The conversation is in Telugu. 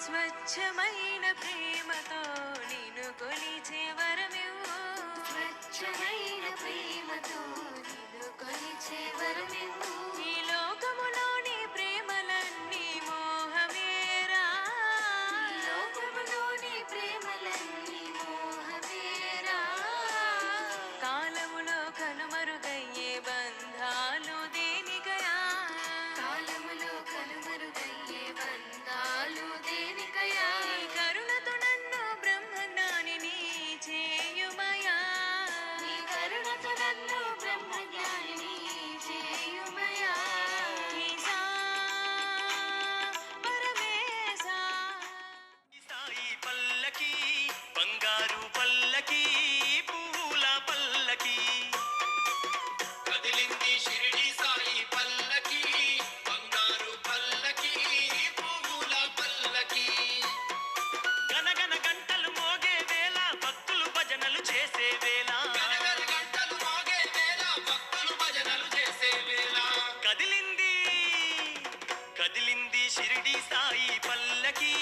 స్వచ్ఛమైన ప్రేమతో నిన్ను కొలిచే వరమివ్వు. స్వచ్ఛమైన ప్రేమతో నిన్ను కొలిచే వరమివ్వు. ఈ లోకములోని ప్రేమలన్నీ మోహమేరా. ఈ లోకములోని ప్రేమలన్నీ మోహమేరా. కాలములో కనుమరుగయ్యే బంధాలు దేనికయా. కాలములో కనుమరుగయ్యే బంధాలు దేనికయా. నీ కరుణతో నన్ను బ్రహ్మజ్ఞానిని చేయుమయా. నీ కరుణతో నన్ను బ్రహ్మజ్ఞానిని చేయుమయా. ఈశా పరమేశా. సాయి పల్లకి బంగారు పల్లకి పూల పల్లకి కదిలింది షిరిడి సాయి పల్లకి బంగారు పల్లకి పువ్వుల పల్లకి. గనగన గంటలు మోగే వేళ భక్తులు భజనలు చేసే వేళ గనగన గంటలు మోగే వేళ భక్తులు భజనలు చేసే వేళ. కదిలింది కదిలింది షిరిడి సాయి పల్లకి